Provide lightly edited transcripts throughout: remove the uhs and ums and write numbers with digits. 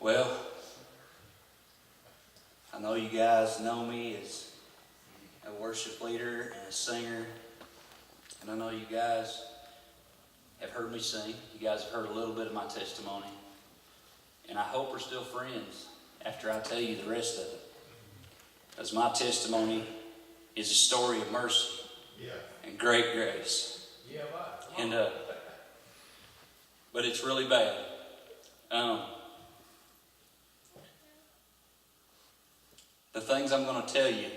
Well, I know you guys know me as a worship leader and a singer, and I know you guys have heard me sing. You guys have heard a little bit of my testimony, and I hope we're still friends after I tell you the rest of it. Because my testimony is a story of mercy and great grace. And but it's really bad. The things I'm going to tell you,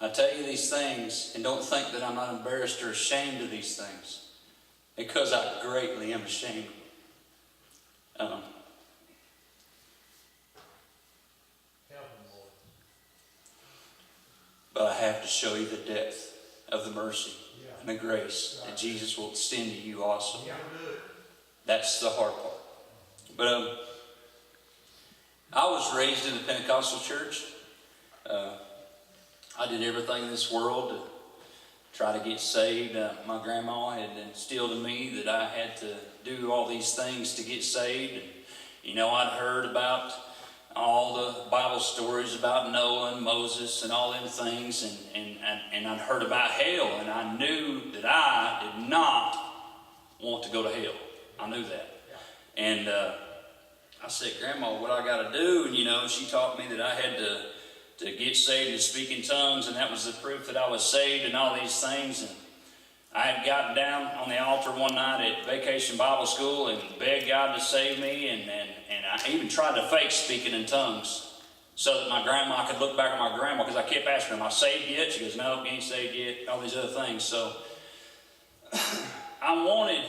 I tell you these things, and don't think that I'm not embarrassed or ashamed of these things, because I greatly am ashamed. But I have to show you the depth of the mercy and the grace that Jesus will extend to you also. That's the hard part. But I was raised in a Pentecostal church. I did everything in this world to try to get saved. My grandma had instilled in me that I had to do all these things to get saved. And, I'd heard about all the Bible stories about Noah and Moses and all them things, and I'd heard about hell, and I knew that I did not want to go to hell. I knew that. And I said, Grandma, what I got to do? And she taught me that I had to get saved and speak in tongues, and that was the proof that I was saved and all these things. And I had gotten down on the altar one night at Vacation Bible School and begged God to save me, and I even tried to fake speaking in tongues so that my grandma could look back at my grandma, because I kept asking her, am I saved yet? She goes, no, you ain't saved yet, all these other things. So I wanted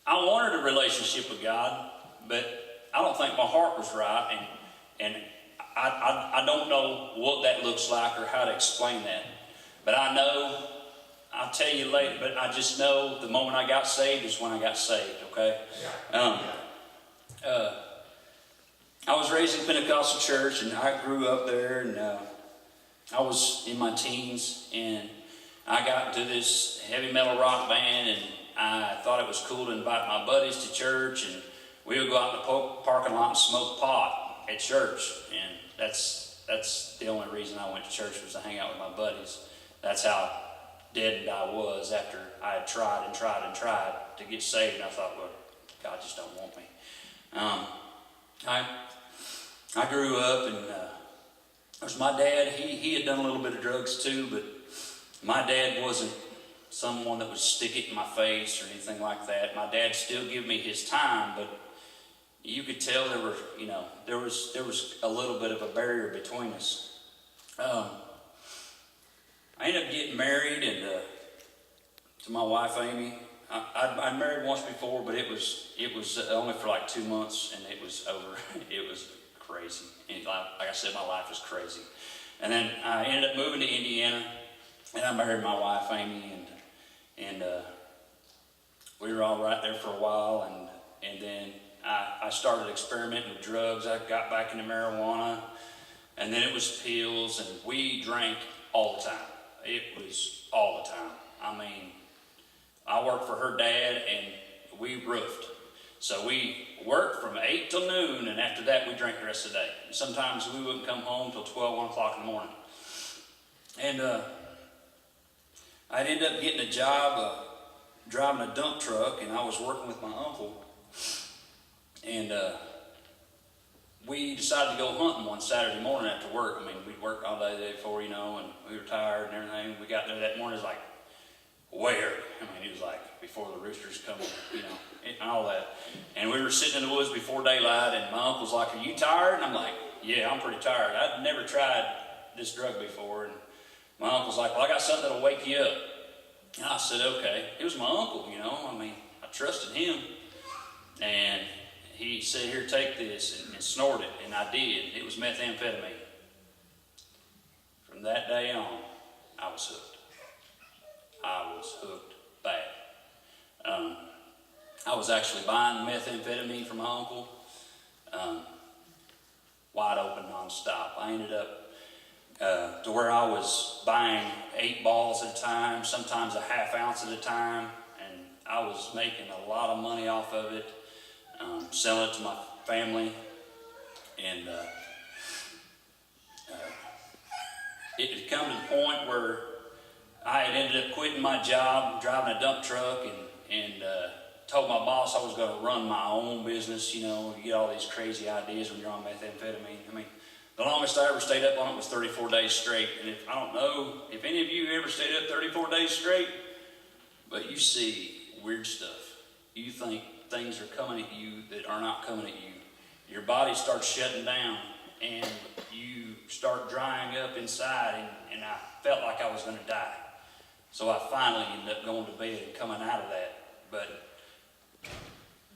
a relationship with God, but I don't think my heart was right, and I don't know what that looks like or how to explain that. But I'll tell you later, but I just know the moment I got saved is when I got saved, okay? I was raised in a Pentecostal church, and I grew up there, and I was in my teens, and I got into this heavy metal rock band, and I thought it was cool to invite my buddies to church, and we would go out in the parking lot and smoke pot at church, and that's the only reason I went to church, was to hang out with my buddies. That's how dead I was after I had tried and tried and tried to get saved, and I thought, well, God just don't want me. I grew up, and it was my dad. He had done a little bit of drugs too, but my dad wasn't someone that would stick it in my face or anything like that. My dad still gave me his time, but you could tell there was a little bit of a barrier between us. I ended up getting married and to my wife Amy. I'd married once before, but it was only for like 2 months, and it was over. It was crazy. And like I said, my life was crazy. And then I ended up moving to Indiana, and I married my wife Amy, and we were all right there for a while, and then I started experimenting with drugs. I got back into marijuana, and then it was pills, and we drank all the time. It was all the time. I mean, I worked for her dad, and we roofed. So we worked from 8 till noon, and after that we drank the rest of the day. And sometimes we wouldn't come home till 12, 1 o'clock in the morning. And I'd end up getting a job driving a dump truck, and I was working with my uncle. And we decided to go hunting one Saturday morning after work. I mean, we'd worked all day the day before, and we were tired and everything. We got there that morning, it was like way early. I mean, it was like before the roosters come, and all that. And we were sitting in the woods before daylight, and my uncle's like, are you tired? And I'm like, yeah, I'm pretty tired. I'd never tried this drug before. And my uncle's like, well, I got something that'll wake you up. And I said, okay. It was my uncle, I mean, I trusted him. And he said, here, take this, and snort it, and I did. It was methamphetamine. From that day on, I was hooked. I was hooked bad. I was actually buying methamphetamine from my uncle, wide open, nonstop. I ended up to where I was buying 8 balls at a time, sometimes a half ounce at a time, and I was making a lot of money off of it, selling it to my family, and it had come to the point where I had ended up quitting my job, driving a dump truck, and told my boss I was going to run my own business. You know, you get all these crazy ideas when you're on methamphetamine. I mean, the longest I ever stayed up on it was 34 days straight. And I don't know if any of you ever stayed up 34 days straight, but you see weird stuff. You think things are coming at you that are not coming at you. Your body starts shutting down, and you start drying up inside, and I felt like I was going to die. So I finally ended up going to bed and coming out of that. But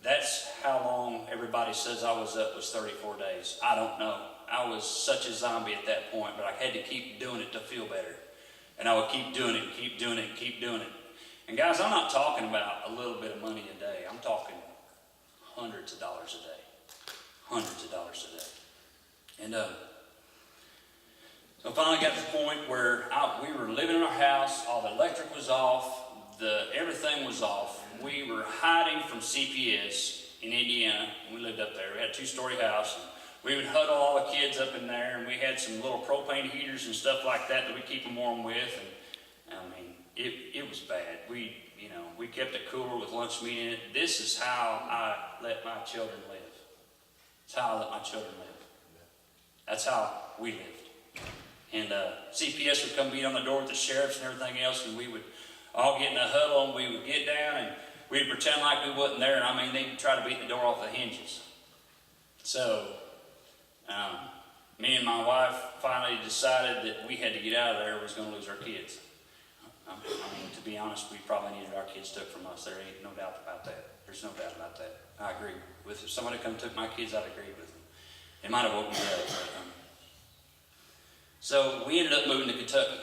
that's how long everybody says I was up, was 34 days. I don't know. I was such a zombie at that point, but I had to keep doing it to feel better. And I would keep doing it, keep doing it, keep doing it. And guys, I'm not talking about a little bit of money a day. I'm talking hundreds of dollars a day. Hundreds of dollars a day. And so I finally got to the point where we were living in our house, all the electric was off, everything was off. We were hiding from CPS in Indiana. We lived up there. We had a 2-story house. And we would huddle all the kids up in there, and we had some little propane heaters and stuff like that we keep them warm with. And I mean, it was bad. We kept a cooler with lunch meat in it. This is how I let my children live. It's how I let my children live. That's how we lived. And CPS would come beat on the door with the sheriffs and everything else, and we would all get in a huddle, and we would get down, and we'd pretend like we wasn't there. And I mean, they'd try to beat the door off the hinges. So me and my wife finally decided that we had to get out of there or we was going to lose our kids. I mean, to be honest, we probably needed our kids took from us. There ain't no doubt about that. There's no doubt about that. I agree with if somebody come took my kids, I'd agree with them. It might have woken me up. So we ended up moving to Kentucky.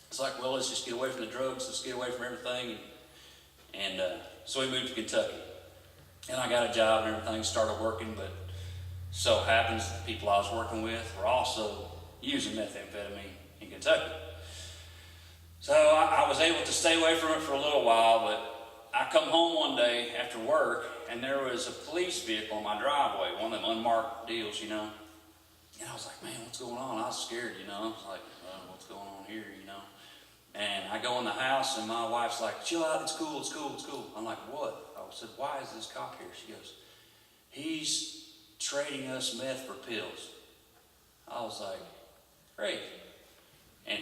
It's like, well, let's just get away from the drugs. Let's get away from everything. And so we moved to Kentucky. And I got a job and everything, started working, but so happens the people I was working with were also using methamphetamine in Kentucky. So I was able to stay away from it for a little while, but I come home one day after work, and there was a police vehicle in my driveway, one of them unmarked deals, you know. And I was like, man, what's going on? I was scared, you know. I was like, well, what's going on here, you know? And I go in the house, and my wife's like, chill out, it's cool, it's cool, it's cool. I'm like, what? I said, why is this cop here? She goes, he's trading us meth for pills. I was like, great. And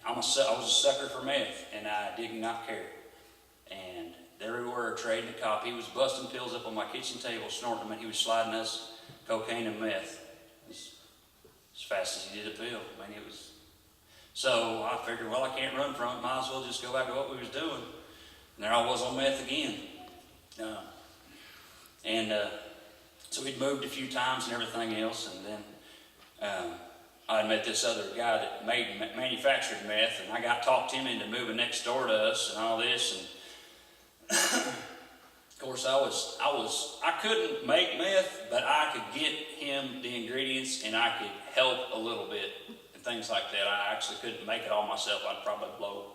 I was a sucker for meth, and I did not care. And there we were trading a cop. He was busting pills up on my kitchen table, snorting them, and he was sliding us cocaine and meth as fast as he did a pill. I mean, it was. So I figured, well, I can't run from it. Might as well just go back to what we was doing. And there I was on meth again. So we'd moved a few times and everything else, and then I had met this other guy that manufactured meth, and I got talked him into moving next door to us and all this. And of course, I couldn't make meth, but I could get him the ingredients, and I could help a little bit and things like that. I actually couldn't make it all myself. I'd probably blow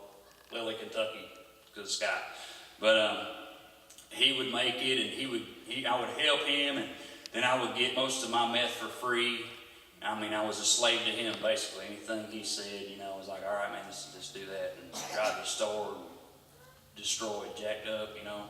Lily, Kentucky to the sky. But he would make it, and I would help him, and then I would get most of my meth for free. I mean, I was a slave to him, basically. Anything he said, you know, I was like, all right, man, let's just do that. And drive to the store, destroyed, jacked up, you know.